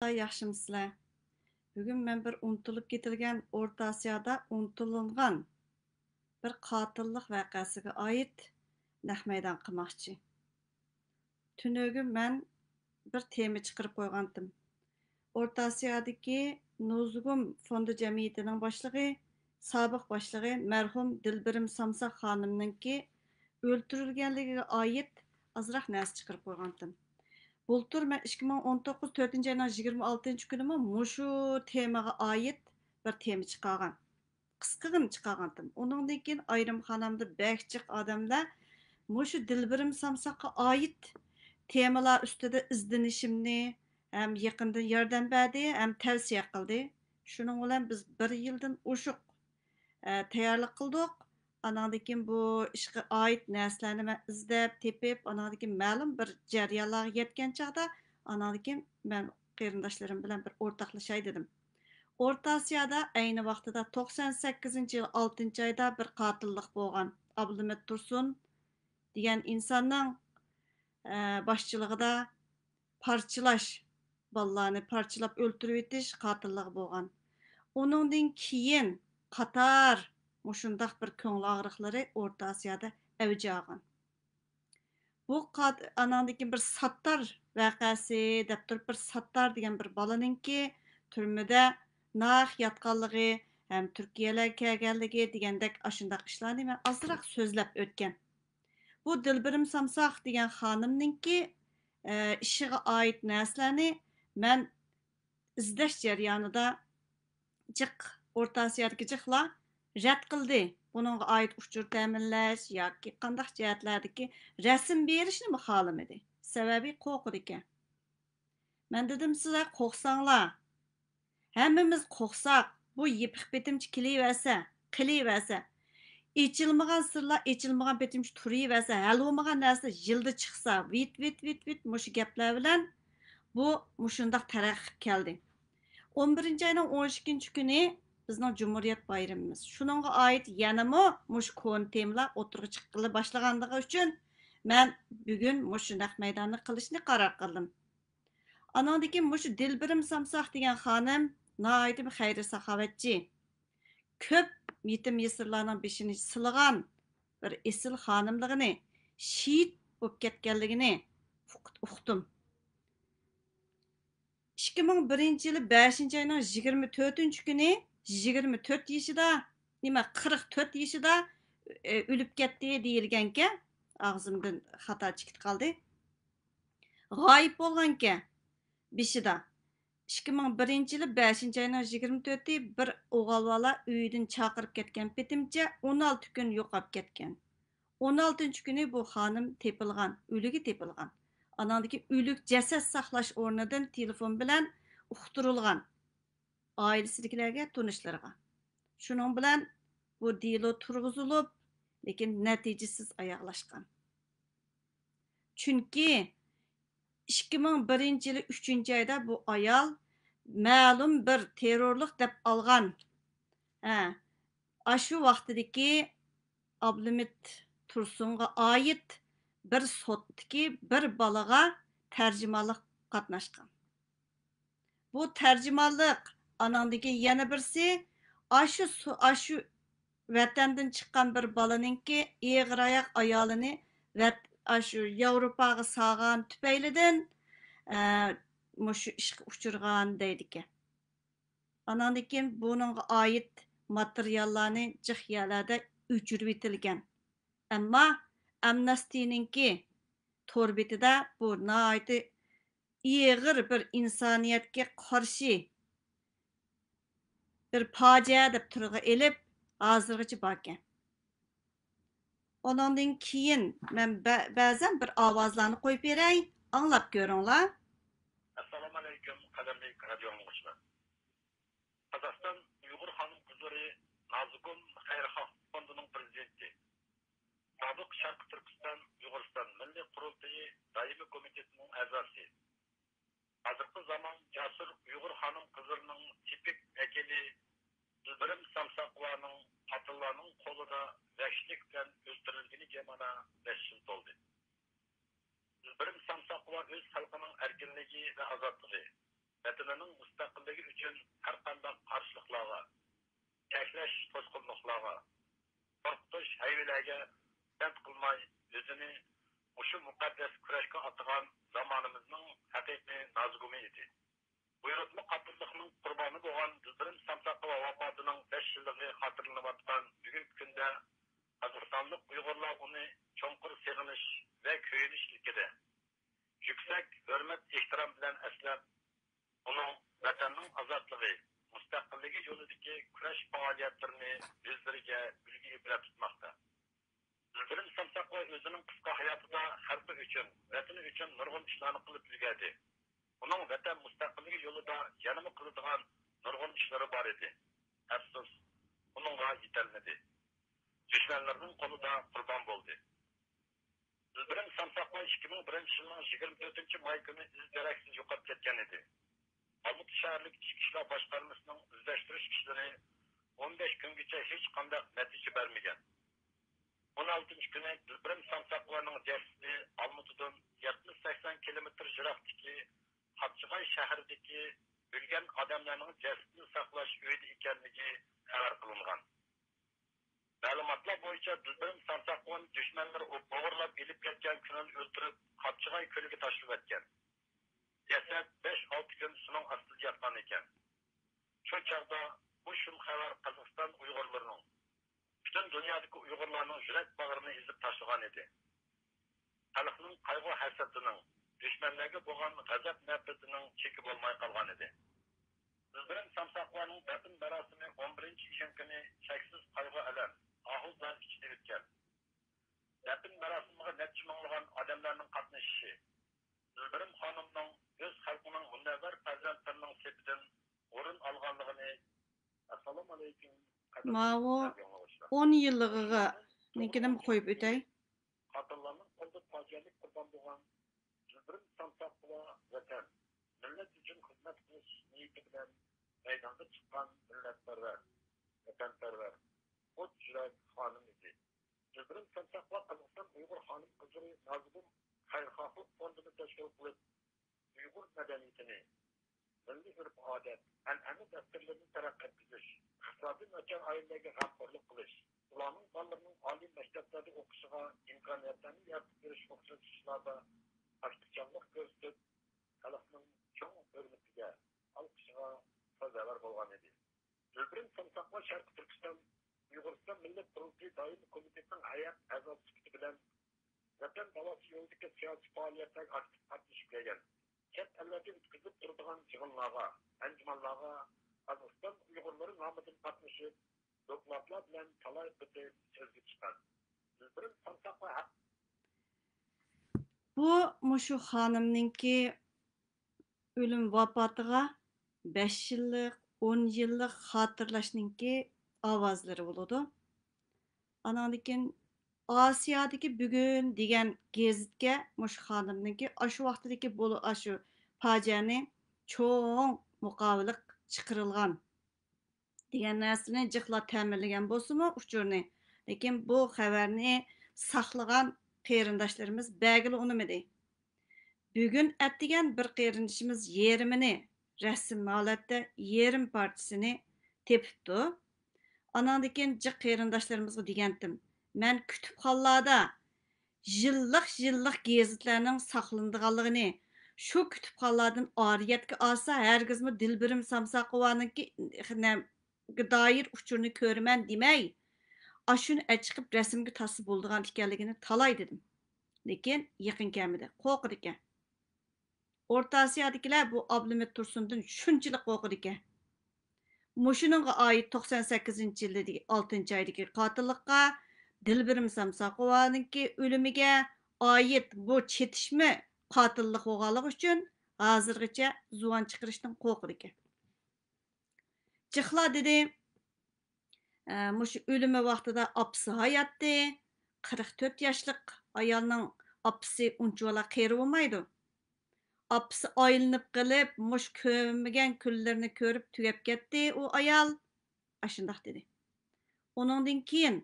Yaxşımısızlar? Bugün ben bir unutulup getirgen Orta Asya'da unutulungan bir qatillik vakasıga ait naq meydan qilmoqchi. Tünögün ben bir tema chiqarib qo'ygandim. Orta Asya'daki Nuzugum Fondi Cemiyeti'nin başlığı, sabık başlığı merhum Dilbirim Samsak Hanım'ınki öldürülgenligiga ait azraq narsa chiqarib qo'ygandim. Bultur mən 2019 4-cü ayının 26-cı günü muşu temaga ait bir tema çıqarğan. Qısqıgın çıqarğandım. Onundan keyin ayrımxanamda bəkçiq adamlar muşu Dilbirim Samsaqqa ait temalar üstüde izlenişimni hem yaqindan yordam berdi, hem tavsiya qildi. Şunun bilan biz 1 yildan oşuq tayyorlik qildik. Anandan keyin bu ishga oid narsalarni men izlab, tepib, anandan keyin ma'lum bir jarayonlarga yetgan chog'da, anandan keyin men qarindoshlarim bilan bir o'rtoqlashay dedim. O'rta Osiyoda ayni vaqtida 98-yil 6-oyda bir qotillik bo'lgan. Abdumit Tursun degan insonning boshchiligida parchalash, bolalarni parchalab o'ltirib etish qotilligi bo'lgan. Onundan keyin qatar mushundaq bir ko'ngil og'riqlari O'rta Osiyoda avj olgan. Bu anandaki bir Sattar vaqasi deb turib bir Sattar degan bir bolaninki turmada naq yotganligi ham Turkiyaga kelganligi degandek ashundaq ishlarni men ozroq so'zlab o'tgan. Bu Dilbirim Samsaq degan xonimninki ishiga oid narsalarni men izlash jarayonida jiq O'rta Osiyodagi jiqlar rad qildi. Bununğa oid uchur ta'minlash yoki qandaq jihatlardagi rasm berishni xohlamadi. Sababi qo'rqidi ekan. Men dedim sizlar qo'rqsanglar, hammamiz qo'rqsaq, bu yipiq betimchi kelaversa, qilaversa, ichilmagan sirlar, ichilmagan betimchi turaversa, hal bo'lmagan narsa yilda chiqsa, vit mushu gaplar bilan bu mushundaq taraqqib keldi. 11 ayının 12 günü bizning Cumhuriyet bayramımız. Şununğa ait yanımı muş kon temlar oturğa chiqqılı başlagandigi uchun men bugun mushundaq maydonni qilishni qaror qildim. Anandaki mush Dilbirim Samsaq degan xonim nihoyat bir xayri saxovatchi. Ko'p yetim yesirlarning beshini silagan bir esil xonimligini, shehid bo'lib ketganligini uqdim. 2001 yılı 5-ci ayının 24-cü günü 24 yaşında, nima 44 yaşında ölüp ketdi deyilganki, ağzımdan xata chiqib qoldi. G'oyib bo'lganki, beshida 2001-yılı 5-ci ayının 24'i bir o'g'il bola uyidan chaqirib ketgan petimcha 16 kun yo'qolib ketgan. 16-cü günü bu xonim tepilgan, o'ligi tepilgan. Anandaki ölük ceset saklaş o'rnidan telefon bilan uqtirilgan oilasidagilarga, tunishlarga. Shuning bilan bu delo turg'izilib, lekin natijasiz oyoqlashgan. Chunki 2001-yili 3-oyda bu ayol ma'lum bir terrorlik deb olgan. Shu vaqtidagi Abdumit Tursunga oid bir sotdaki bir balaga tercümanlık qatnaşqan. Bu tercümanlık anandaki yana birisi aşı vatandan chiqqan bir balaninki eg'ir oyoq ayolini aşı Yevropaga sağan tüpeylidan mushu ishga uchirgan deydi. Anandaki bununğa oid materiallarni jihyalada o'chirib etilgan. Ammo Amnesty'ninki torbetida bu naiti iğir bir insaniyetke karşı bir facia deb turg'a elib hozirgacha borgan. Ondan keyin men ba'zan bir ovozlarni qo'yib beray, anglab ko'ringlar. Assalomu alaykum, qadrli radio tinglovchilar. Qozog'iston Uyg'ur xonim qizlari Nazigul Xayrixoh fondining prezidenti, sobiq Sharq Turkiston Uyg'uriston Milliy qurultayi doimiy komitetining a'zosi, hozirgi zamon jasur Uyg'ur xonim qizlarining tipik vakili Dilbirim Samsaqovaning qatillarning qo'lida vahshiylik bilan o'ldirilganiga mana 5 yil to'ldi. Dilbirim Samsaqova o'z xalqining erkinligi va ozodligi, vatanini Türkiye'nin müstakilligi üçün her qanday qarşılıqlarga, çəkləş to'sqinliqlarga, qo'rqitish hayvilarga band qilmay o'zini o'sha muqaddas kurashga atgan zamonimizning haqiqiy nazgumi edi. Buyurtma qatırlıqның qurboni bo'lgan Dilbirim Samsaqova vafotining 5 yilligi xotirlanayotgan bugungi kunda Qozog'istonlik Uyg'urlar uni cho'nqur seg'inish va kuyinish ilkida yuksak hurmat ehtirom bilan aslab, uning vatanning ozodligi, mustaqilligi yo'lidagi kurash faoliyatlarini o'zlariga ulgu ibrat tutmoqda. Dilbirim Samsaqova o'zining qisqa hayotida xalqi uchun, vatani uchun nurg'un ishlarni qilib yurgandi. Uning vatan mustaqilligi yo'lida yanama qiladigan nurg'un ishlari bor edi. Afsus, uningga yetolmadi. Dushmanlarning qo'lida qurbon bo'ldi. Dilbirim Samsaqova 2001 yilning 24-may kuni iz-daraksiz yo'qolib ketgan edi. Olmut shaharlik ichki ishlar boshqarmasining izlashtirish ishlari 15 kungacha hech qanday natija bermagan. 16 kuni Dilbirim Samsaqovaning jasadi Olmutdan 70-80 kilometr yiroqdagi Qapchig'ay shahridagi o'lgan odamlarning jasadini saqlash uyida ekanligi xabar qilingan. Ma'lumotlar bo'yicha Dilbirim Samsaqovani dushmanlar o'g'irlab elib ketgan kunini o'ldirib, Qapchig'ay ko'liga tashlab o'tgan. Jasad 5-6 kun suning ostida yotgan ekan. Shu chog'da bu shum xabar Qozog'iston Uyg'urlarining, butun dunyodagi Uyg'urlarning yurak bag'rini ezib tashlagan edi. Xalqning qayg'u hasadining, dushmanlarga bo'lgan g'azab nafratining cheki bo'lmay qolgan edi. Dilbirim Samsaqovaning dafn marosimi 11-iyun kuni cheksiz qayg'u alam, ahuzlar ichida o'tgan. Dafn marosimiga necha minglagan odamlarning qatnashishi, Dilbirim xonimning o'z xalqining munavvar farzandlarining sepidan o'rin olganligini assalomu alaykum. Mavo 10 yilligiga nikinim qo'yib o'tay. Qatillarning qo'lda fojialik qurbon bo'lgan Dilbirim Samsaqova vatan, millat uchun xizmat qilish niyati bilan maydonga chiqqan millatparvar, vatanparvar, o't yurak xonim edi. Dilbirim Samsaqova Qozog'iston Uyg'ur xonim qizlari Nazgul xayrixohlik fondini tashkil qilib, Uyg'ur madaniyatini, milliy urf-odat, an'ana dasturlarini taraqqiy etish, iqtisodiy nachar oilalarga g'amxo'rlik qilish, ularning bolalarining oliy maktablarda o'qishiga imkoniyatlarni yaratib berish o'xshash ishlarda aktivchanlik ko'rsatib, xalqning cho'ng hurmatiga, olqishiga sazovor bo'lgan edi. Dilbirim Samsaqova Sharq Turkiston Uyg'uriston Millat Qurultiyi doimiy komitetining hay'at a'zosi sifatida bilan vatan da'vosi yo'lidagi siyosiy faoliyatlarga aktiv qatnashib kelgan. Chet ellarda o'tkazilib turadigan yig'inlarga, anjumanlarga Qozog'iston Uyg'urlari nomidan qatnashib, dokladlar bilan talay qilib so'zga chiqqan. Dilbirim Samsaqova Bu mushu xonimninki o'lim vafotiga 5 yillik, 10 yillik xotirlashninki ovozlari bo'ladi. Anandikin Asiyadagi bugun degan gazetga mushu xonimninki ashu vaqtidagi ashu fojiani cho'ng muqobilik chiqarilgan degan narsani jiqlab ta'minlagan bo'lsa-mu uchurni. Lekin bu xabarni saqlagan qarindoshlarimiz bag'ili unimidi. Bugun atdigan bir qarindishimiz yerimini rasm holatda yerim parchasini tepibdi. Anandikin jiq qarindoshlarimizga degandim. Men kutubxonlarda yillik gazetlarning saqlanadiganligini, shu kutubxonlardan oriyatga olsa, hargizmi Dilbirim Samsaqovaningki doir uchurni ko'raman demay, ashuni chiqib rasmga tasib bo'ldigan ekanligini talay dedim. Lekin yaqin kelmadi, qo'rqidi ekan. O'rta Osiyodikilar bu Abdulhamid Tursundan shunchalik qo'rqidi ekan. Mushuninga oid 98-yildagi 6-oydagi qotillikqa Dilbirim Samsaqovaningki o'limiga oid bu chetishma qotillik bo'lganligi uchun hozirgacha zuvan chiqarishdan qo'rqidi ekan. Jiqlar dedi, mushu o'limi vaqtida apsi hayotdi, 44 yoshlik ayolning apsi unchalar qeri bo'lmaydi. Apsi aylanib qilib, mush ko'rmagan kunlarini ko'rib tugab ketdi u ayol. Ashundoq dedi. Onundan keyin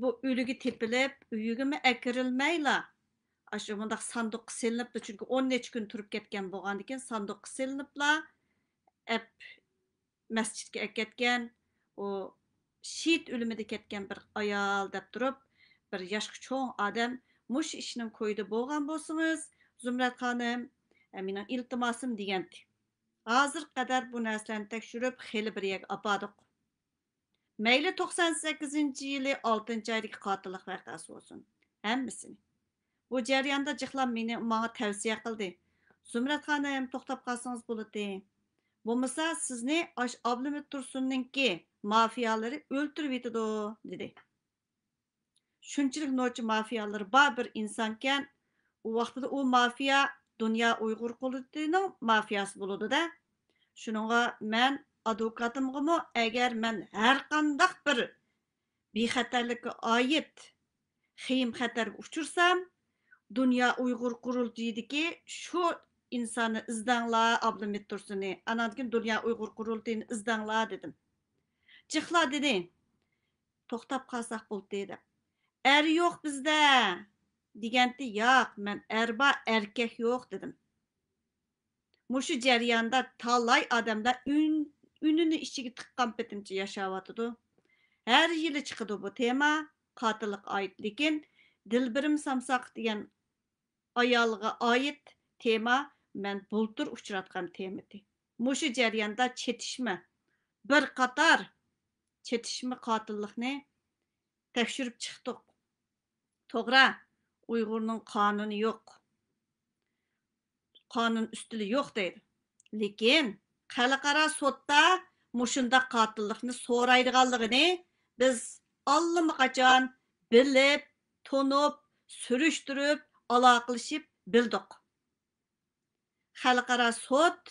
bu o'ligi tepilib, uyiga akirilmayla Aşı mundaq sanduqqa selinibdi, çünki 10 neçə gün turib ketgan bolğandikin sanduqqa selinibla ep masjidga elib ketgan. O şehit ölümüde ketgan bir ayal dep turib, bir yaşqa çoğ adam muş işinin koydu bolğan bolsanız, Zümrət xanım, mening iltimasım deganti. Hazır qadar bu narsalarni tekshirib, xeli bir yerga apadik. Mayli 98-yili 6-oydagi qotillik vaqasi bo'lsin. Hammasini. Bu jarayonda jihlam menga tavsiya qildi. Zumrat xonim, to'xtab qolsangiz bo'ladi. Bo'lmasa sizni Ablimit Tursunninki mafiyalari o'ltirib yetadi, dedi. Shunchalik nochi mafiyalari bor bir insonkan, u vaqtida u mafiya Dünya Uyg'ur qulutining mafiyasi bo'ladi-da. Shuningga men advokatimgami agar men har qanday bir bexatarlikka oid xiyim xatarga uchursam, Dünya Uyg'ur qurultayidagi shu insonni izdanglar, Ablimit Tursunni, anankin Dünya Uyg'ur qurultayini izdanglar dedim. Jihla dedi. To'xtab qolsaq bo'ldi deb. Er yo'q bizda. Deganti, yo'q, men erba erkak yo'q dedim. Muşu jarayonda talay odamlar unini ichiga tiqqan petimcha yashayotidi. Har yili chiqadi bu tema, qotillik oid, lekin Dilbirim Samsaq degan ayolga oid tema men bultur uchratgan temati. Muşu jarayonda chetishma, bir qator chetishma qotillikni tekshirib chiqdik. To'g'ri, Uyg'urning qonuni yo'q. Qonun üstülü yo'q deydi. Lekin xalqaro sudda mushunda qotillikni so'raydiganligini biz allaqachon bilib, tonib, surishtirib, aloqalashib bildik. Xalqaro sud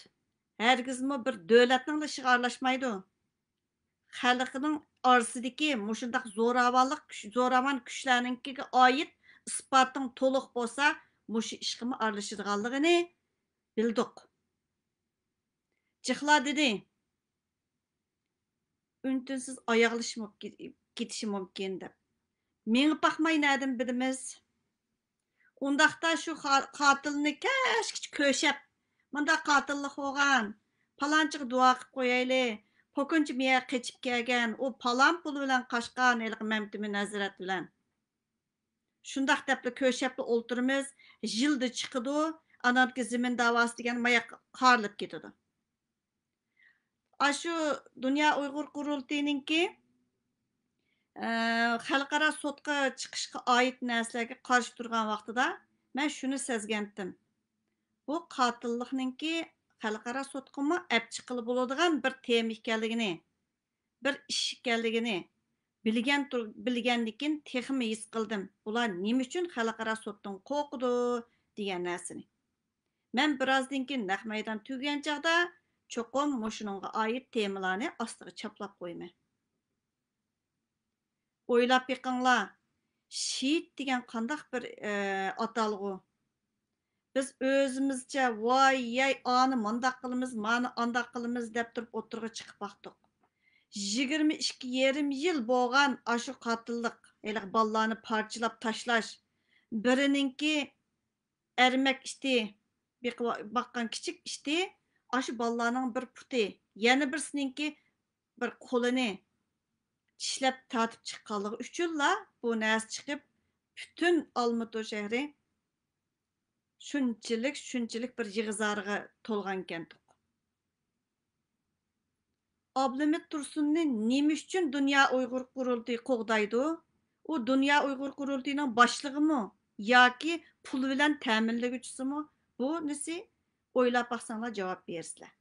hargizmi bir davlatning ishiga aralashmaydi. Xalqning orasidagi mushundaq zo'ravon kuchlarninkiga oid isboting to'liq bo'lsa, mushu ishga aralashadiganligini bildik. Jihla dedi. Üntinsiz oyoqlashib ketishi mumkin deb. Meni baxmay nadim bilimiz. Undaqda shu qotilni kashkich ko'shab, bunda qotillik bo'lgan. Palanchiga duo qilib qo'yayli. Pokunchi miya qechib kelgan, o palan pul bilan qaşqan eliq Mamtimin Hazrat bilan. Shundaq debli ko'shapli o'ltirimiz, jildi chiqidi, anadagi zimin davası degan maya qarlib ketadi. Aşu Dünya Uyg'ur qurultayininki xalqaro sudga chiqishga oid narsalarga qarshi turgan vaqtida men shuni sezgandim. Bu qotillikninki xalqaro sudga ap chiqilib bo'ladigan bir tema ekanligini, bir ish ekanligini bilgandikin texmi his qildim. Ular nima uchun xalqaro suddan qo'rqidi degan narsani. Men birozdan keyin naq maydon tugagan chaqda cho'qim mushuningga oid temalarni ostiga chaplab qo'yman. O'ylab beqinglar, shehit degan qandaq bir atalg'u. Biz o'zimizcha voy yay ani mandaq qilamiz, mani andaq qilamiz deb turib o'tirg'i chiqib baqdik. 22,5 yil bo'lgan ashu qotillik, eliq ballarni parchalab tashlash, birininki ermak ishti, baqqan kichik ishti, ashu ballarning bir puti, yana birsininki bir qo'lini tishlab tatib chiqqanligi uchunla bu narsa chiqib, bütün Almaty shahri shunchalik bir yig'izarga to'lgan ekandik. Ablimit Tursunni nima uchun Dünya Uyg'ur qurultayi qo'g'daydi? U Dünya Uyg'ur qurultayining boshlig'imi yoki pul bilan ta'minlaguvchisimi? Bu nisi o'ylab baqsanglar javob bersizlar.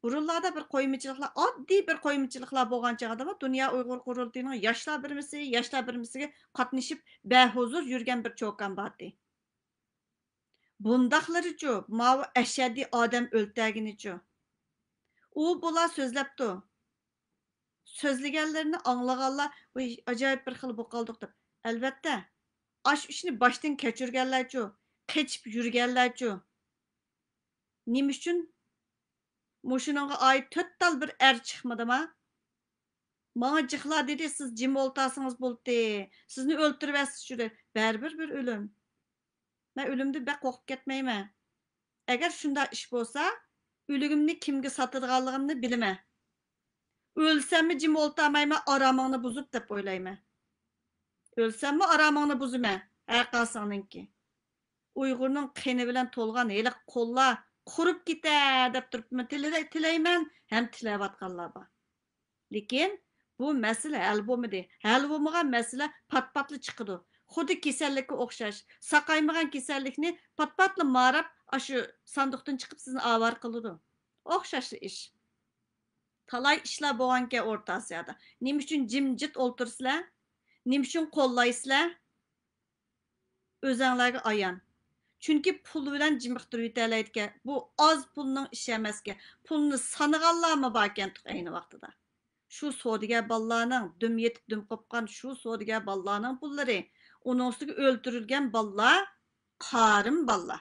Burunlarda bir qo'ymachiliklar, oddiy bir qo'ymachiliklar bo'lgan chog'da Dünya Uyg'ur qurultayining yoshlar birmisiga qatnashib behuzur yurgan bir cho'kan bordi. Bundaqlarichu, mavi ashaddiy odam o'ltaginichu. U bular so'zlabdi. So'zlaganlarini anglaganlar, "Voy, ajoyib bir xil bo'lib deb. Albatta, ash ishni boshdan kechirganlarchu, qechib yurganlarchu. Nima uchun mushuningga oid to'ttal bir er chiqmadimi? Manga jihlar dedi, siz jim o'ltasingiz bo'ldi. Sizni o'ltirib yasiz shuri. Baribir bir o'lim. Ben ölümdü bek qo'rqib ketmayman. Agar shunda ish bo'lsa, o'ligimni kimga sotadiganligimni bilaman. O'lsammi jim o'ltirmayman, oromingni buzib deb o'ylayman. O'lsammi oromingni buzaman. Har qansininki. Uyg'urning qini bilan to'lgan heli qo'llar qurib ketar deb turibman. Tilayman, ham tilayotganlar bor. Lekin bu masala hal bo'lmadi. Hal bo'lmagan masala pat-patli chiqadi. Xuddi kasallikka o'xshash. Saqaymagan kasallikni pat-patli marab, shu sanduqdan chiqib sizni avar qiladi. O'xshashli ish. Talay ishlar bo'lganki O'rta Osiyoda. Nima uchun jimjit o'ltirsizlar? Nima uchun qo'llaysizlar? O'zinglarga ayon. Chunki pul bilan jimiqtirib yetalaydigan. Bu oz pulning ishi emasga. Pulni sanaganlarmi bor ekan ayni vaqtida. Şu sodigar ballarning düm yetib düm qopqan şu sodigar ballarning pullari, onun ustiga o'ltirilgan ballar qarim ballar.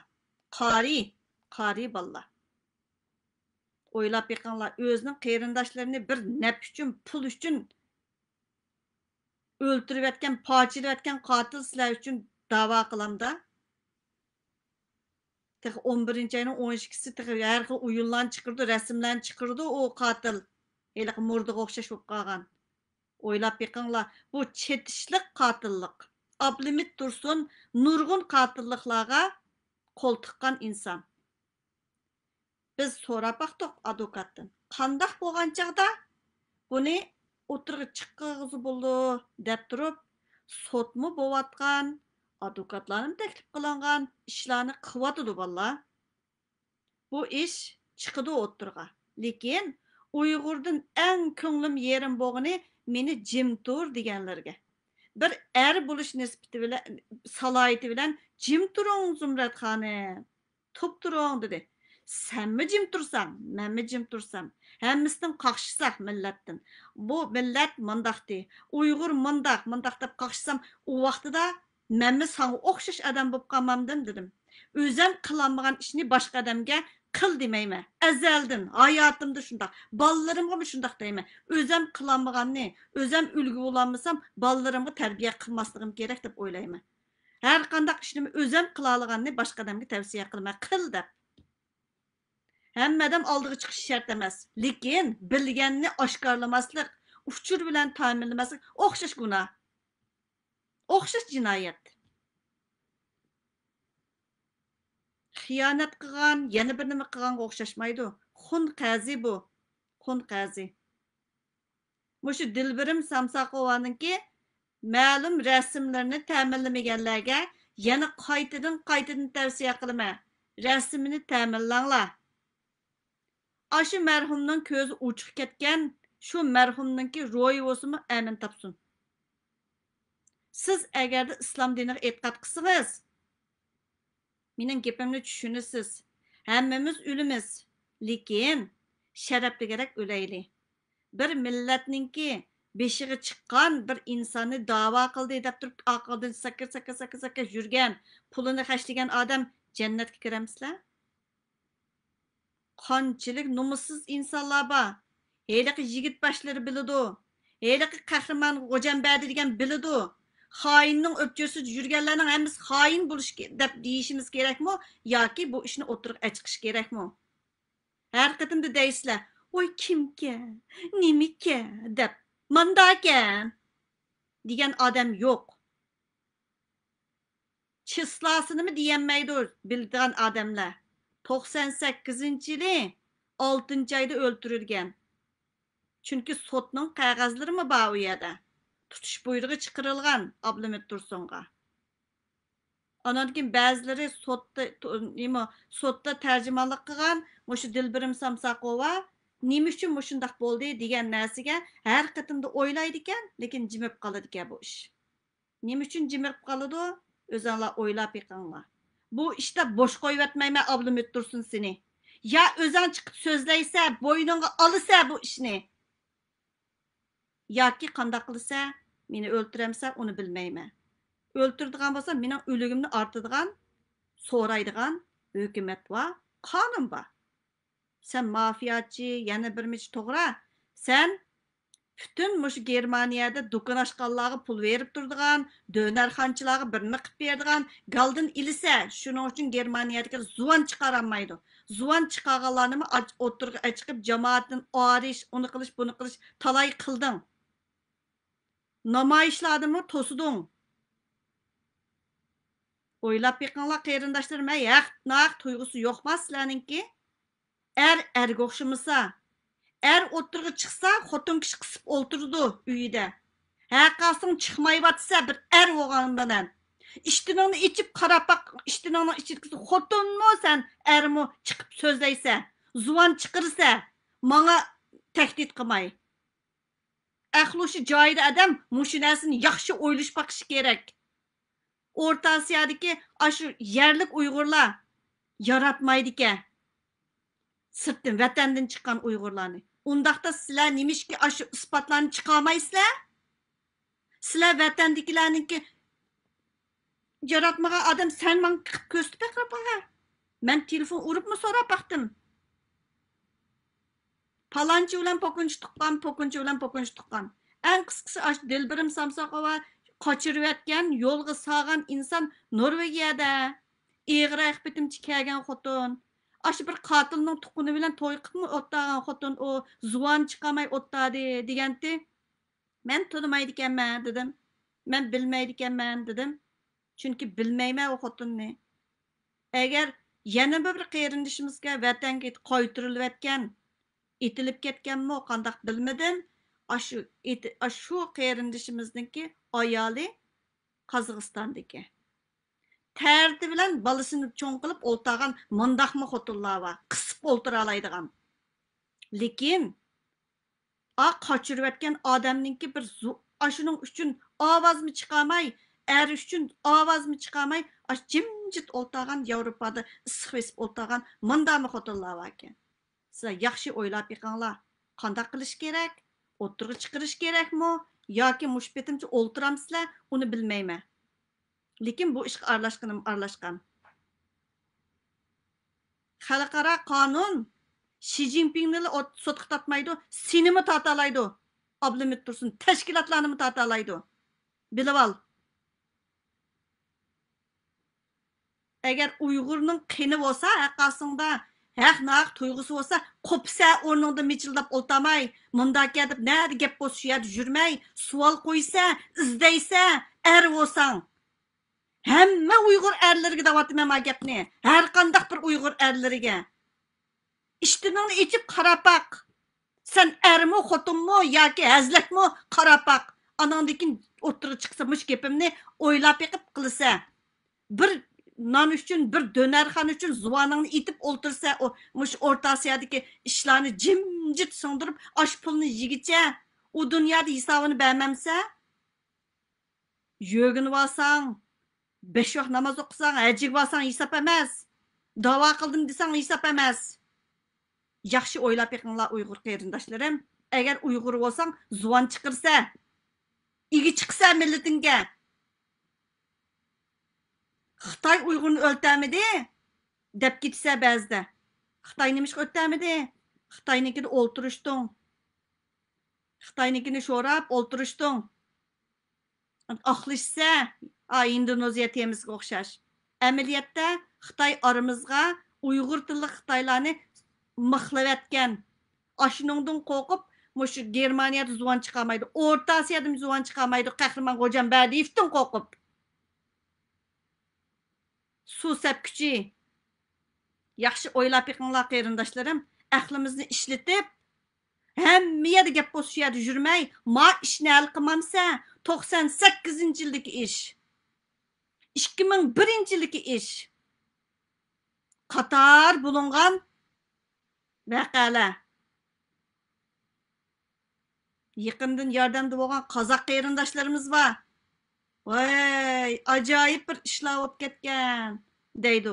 Qari ballar. O'ylab beqinglar, o'zining qarindoshlarini bir naf uchun, pul uchun o'ltirib yotgan, pochilab yotgan qotil sizlar uchun da'vo qilamda. 11-ayning 12-si har xil o'yinlarni chiqirdi, rasmlarni chiqirdi o qotil. Heli murdiga o'xshash bo'lib qolgan. O'ylab beqinglar, bu chetishlik qotillik. Ablimit Tursun nurg'un qotilliklarga qo'l tiqqan inson. Biz so'rab baqdiq advokatdan. Qandaq bo'lgan chaqda buni o'tirg'i chiqqizib bo'ldi deb turib, sotmi bo'layotgan, advokatlarning taklif qilingan ishlarni qilyotdi vallar. Bu ish chiqdi o'tirg'a. Lekin Uyg'urdan eng ko'nglim yerim bo'lgani meni jim tur deganlarga. Bir er bo'lish nisbati bilan salohiyati bilan jim turing Zumrat xonim. Top turing dedi. Senmi jim tursan, menmi jim tursam? Hammasidan qaqshsaq millatdan. Bu millat mandaqdi. Uyg'ur mandaq deb qaqshsam, u vaqtida menmi sana o'xshash odam bo'lib qolmamdim dedim. O'zim qilolmagan ishni boshqa odamga qil demayman. Azaldan hayotimda shundoq, ballalarimga ham shundoq deyman. O'zim qilolmaganni, o'zim ulgu bo'lolmasam, ballalarimga tarbiya qilmasligim kerak deb o'ylayman. Har qanday ishni o'zim qila olganni boshqa odamga tavsiya qilmay qil deb. Hamma odam oldiga chiqish shart emas. Lekin bilganni oshkorlamaslik, uchur bilan ta'minlamaslik o'xshash gunoh. O'xshash jinoyat. Xiyonat qilgan, yana bir nima qilganga o'xshashmaydi. Xun qazi bu. Xun qazi. Mushu Dilbirim Samsaqovaningki ma'lum rasmlarni ta'minlamaganlarga yana qaytadan tavsiya qilaman. Rasmini ta'minlanglar. Aşı mərhumның ko'zi uchiq ketgan, shu mərhumninki ro'yi bo'lsinmi amin topsin. Siz agarda islom diniga e'tiqod qilsangiz, mening gapimni tushunasiz. Hammamiz o'limiz, lekin sharafli kerak o'layli. Bir millatninki beshiga chiqqan bir insonni da'vo qildi deb turib aqldan sakir yurgan, pulini xashlagan odam jannatga kiramsizlar? Qanchalik nomussiz insonlar bor. Heliqi yigit boshlari biladi. Heliqi qahramon G'o'jambadi degan biladi. Xoinning o'pchisi yurganlarning hammasi xoin bo'lish deb deyishimiz kerakmi yoki bu ishni o'tirib achiqish kerakmi? Har qatimda deysizlar, "Voy kimga? Nimika?" deb. "Mandakan" degan odam yo'q. Chislasini deyamaydi bildigan odamlar. 98-yili 6-oyda o'ltirilgan. Chunki sotning qog'ozlari mi bor u yerda? Tutish buyrug'i chiqarilgan Ablimit Tursunga. Ondan keyin ba'zilari sotda tarjimonlik qilgan, mushu Dilbirim Samsaqova nima uchun mushundaq bo'ldi degan narsaga har qatimda o'ylaydi ekan, lekin jimib qoladi ekan bu ish. Nima uchun jimib qoladi? O'zinglar o'ylab beqinglar. Bu işte boş koyuvatmayman Ablimit Tursun seni. Ya o'zing chiqib so'zlaysa, bo'yningga olsa bu ishni. Yoki qanday qilsa, meni o'ltiramsa, uni bilmayman. O'ltirdigan bo'lsa, mening o'ligimni ortadigan, so'raydigan hukumat va qonun bor. Sen mafiyachi, yana bir mich to'g'ri. Sen Bütün muş Germaniyada dükkan açqanlarga pul verip turdigan, dönerxançılarga birini qilib berdigan galdan ilise, şunun için Germaniyadagi zuvan chiqaranmaydi. Zuvan chiqarganlarni o'tirga chiqib jamoatdan orish, uni qilish, buni qilish talay qilding. Namoyishlarni to'siding. O'ylab beqinglar qarindoshlarim, haq tuyg'usi yo'qmas sizlarninki. Erga o'xshamasa, o'tirga chiqsa, xotin kishi qisib o'ltirdi uyida. Haqasın çıkmayıbatsa bir bo'lgan bilan. İştinini içip qarab baq, iştinini içirkisi xotinmi sen ermi chiqib so'zlaysa, zuvan chiqirsa, menga tahdid qilmay. Aqlushi joyida adam mushu narsani yaxshi o'ylash baqishi kerak. O'rta Osiyodagi shu yerlik Uyg'urlar yaratmaydi ekan. Sirtdan, vatandan chiqqan Uyg'urlarni. Undaqda sizlar nimishki shu isbotlarni chiqarmaysizlar? Sizlar vatandagilarniki yaratmagan adam sen man ko'ztib baqirib. Men telefon uribmi so'rab baqdim. Palanchi bilan pokunchi tuqqan. Eng qisqasi Dilbirim Samsoqova qochirib yotgan, yo'lga solgan inson Norvegiyada ig'ir ahbitimchi kelgan xotin. Aşı bir qatilning tuqquni bilan to'y qilib o'tdagan xotin o zuvan chiqamay o'tadi degandi. Men tanımaydı ekanman dedim. Men bilmaydi ekanman dedim. Chunki bilmayman o xotinni. Agar yana bir qarindishimizga vatanga qaytirilib yotgan, etilib ketganmi, qandaq bilmadim. Shu qarindishimizningki ayoli Qozog'istondagi. Terdi bilan balasini cho'ng qilib o'ltagan mundaqmi xotinlar bor. Qisib o'ltira oladigan. Lekin qochirib yotgan odamninki bir shuning uchun ovozmi chiqarmay, uchun ovozmi chiqarmay, jimjit o'ltagan Yevropada issiq o'ltagan mundaqmi xotinlar bor ekan. Sizlar yaxshi o'ylab yiqinglar. Qanday qilish kerak? O'tirga chiqarish kerakmi yoki mushbetimcha o'ltiramsizlar? Uni bilmayman. Lekin bu ishga aralashgan. Xalqaro qonun Xi Jinpingni sotqa tatmaydi, senimi tatalaydi. Ablamit Tursun tashkilotlarni tatalaydi. Bilib ol. Agar Uyg'urning qini bo'lsa, haqqasında haq tuyg'usi bo'lsa, qopsa o'rningda michildab o'ltamay, mundaka deb nari gap bo'lsa yurmay, savol qo'ysa, izdaysa, bo'lsang. Hamma Uyg'ur erlariga da'vatman gapni. Har qanday bir Uyg'ur erlariga. İştinini içip qarab baq. Sen ermi, xotinmi yoki hazlakmi qarab baq. Anandikin o'tirib chiqsamış gapimni o'ylab yiqib qilsa. Bir non uchun, bir dönerxon uchun zuvaningni itib o'ltirsa, mush O'rta Osiyodagi ishlarni jimjit singdirib, osh pulni yigicha, u dunyoda hisobini bermamsa, yo'ginib olsang, 5 vaqt namoz o'qisang, hajga borsang hisob emas. Da'vo qildim desang hisob emas. Yaxshi o'ylab yiqinglar Uyg'ur qarindoshlarim. Agar Uyg'ur bo'lsang, zuvan chiqirsa, igi chiqsa millatingga. Xitoy Uyg'urni o'ltamidi deb ketsa ba'zida. Xitoy nimish o'ltamidi? Xitoynikini o'ltirishding. Xitoynikini sho'rab o'ltirishding. Aqlishsa, Indoneziya temizga o'xshash. Amaliyotda Xitoy aramizga Uyg'ur tilli Xitoylarni mixlayotgan. Ashuningdan qo'rqib, mushu Germaniyada zuvan chiqarmaydi. O'rta Osiyada zuvan chiqarmaydi. Qahramon Xo'jam Bardiyevdan qo'rqib. Suv sepkichi. Yaxshi o'ylab yiqinglar qarindoshlarim. Aqlimizni ishlatib, hamma yerda gap bo'lsa yerda yurmay, ma ishni hal qilmamsa, 98-yildagi ish. 2001-yildagi ish. Qatar bulungan vaqalar. Yaqindan yordamda bo'lgan qozoq qarindoshlarimiz bor. Voy, ajoyib bir ishlar bo'lib ketgan, deydi.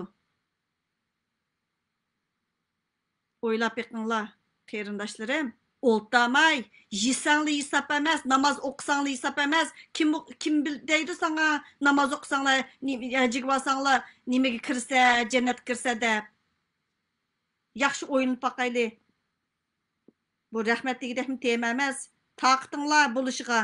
O'ylab yiqinglar, qarindoshlarim. O'ltamay, yesangli hisob emas, namoz o'qisangli hisob emas. Kim deydi sana namoz o'qisanglar, hajga borsanglar, nimaga kirsa, jannat kirsa deb. Yaxshi o'yinib boqayli. Bu rahmatligidek tema emas. Taqdinglar bo'lishig'a.